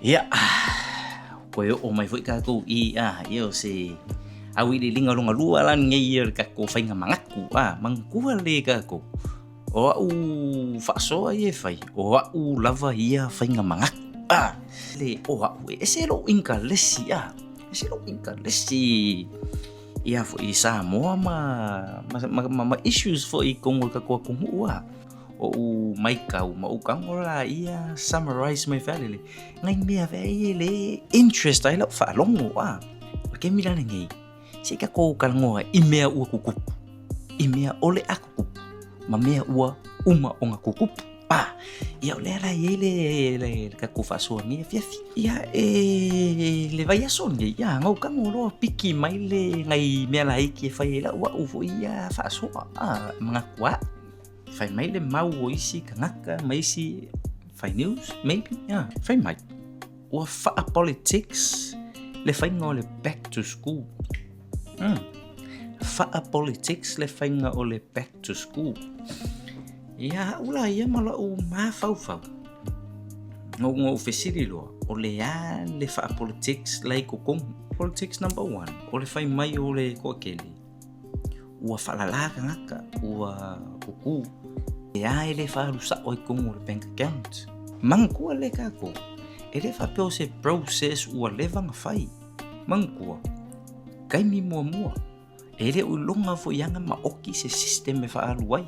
Ia, koe o mai fwoi kako ia se awi li linga longa lua lan ngai kako whainga mangaku mangkua le kako o au whaasoa ie whai o au lava ia whainga mangaku le o au e se lo inka lesi se lo inka lesi ia fwoi Samoa ma issues fwoi kongo kako kungu o mai kau ma ukangola ia summarize mai fale ngai mea vei le interest ai lo fa longo ke milana ngai se ka ko kalngoa i mea ua kukupu i mea ole akukupu ma mea ua uma onga kukupu ia ole ala le ka ko fa so ni fiafi ia le vai ason ia ngau kangolo piki mai le ngai mea la iki fai la ua ufo ia fa so mga kwa fai mai le mau o isi kangaka mai isi fai news maybe fai mai o fa politics le fai ngole back to school fa politics le fai ngole back to school ia ula ia mala o ma fau ngo fesiri lo o le le fa politics lai kokong politics number 1 o le fai mai o le kokeli ua falala kangaka ua kuku ia ele fa rusa o kongo le bank account mangkua le kako ele fa pe o se process ua levanga fai mangkua kai mi mua ele u longa fo yanga ma oki se system e fa aluai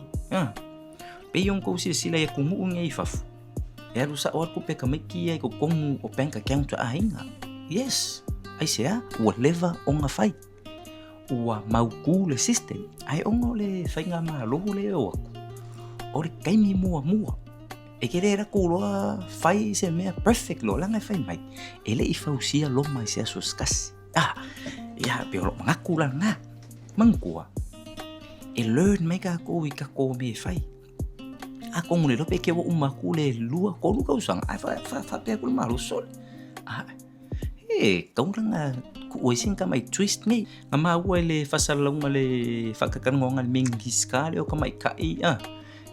pe yon ko se sila ya kumu ngai fafu e rusa o ko pe kameki ai ko kongo o bank account ainga yes ai se ua leva onga fai ua mauku le system ai ongo le whainga maa lohu le o aku o le kaimi mua e kere era kuloa whai se mea perfect lo langa whai mai ele i whausia lo mai se aso skasi ia pe olo mangaku la nga mangkua e learn mai ka ko i ka ko me whai ako ngune lope ke wo umaku le lua ko luka usang ai fa pe aku malu sol kauranga kuisin ka mai twist ngai ngama ua le fasalonga le fakakangonga mingiska le o ka mai kai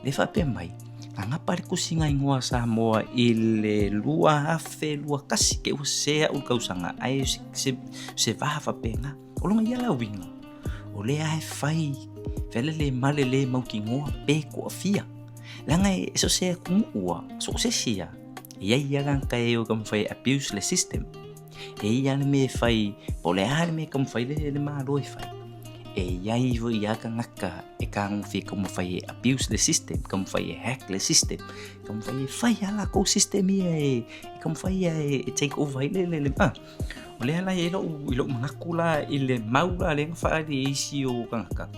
le fa pe mai anga pare kusinga ingoa Samoa ile lua afe lua kasi ke usea u kausanga ai se va fa penga olonga ia la winga ole ai fai vele le male le maukingoa pe ko afia langa eso se kumua so se sia ia gan kai o kam fai abuse le system ia me fai pole me kam fai le ma loi fai ia i vo ia ka ngaka e ka fi kam fai abuse the system kam fai hack the system kam fai ala ko system ia kam fai take over le ole ala ilo manakula ile maula le fa di isi o ka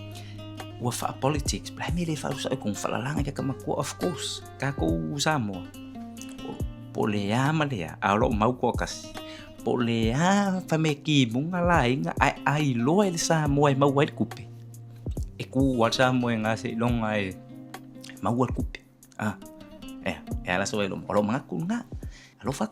wa fa politics bla me le fa usa ko fa la langa ka makua of course ka ko Samoa pole malea alo mau ko kasi pole fameki bunga lainga ai lo el Samoa mau wai kupe e ku wa Samoa ngase longa mau kupe ala so elo mangaku nga alo fa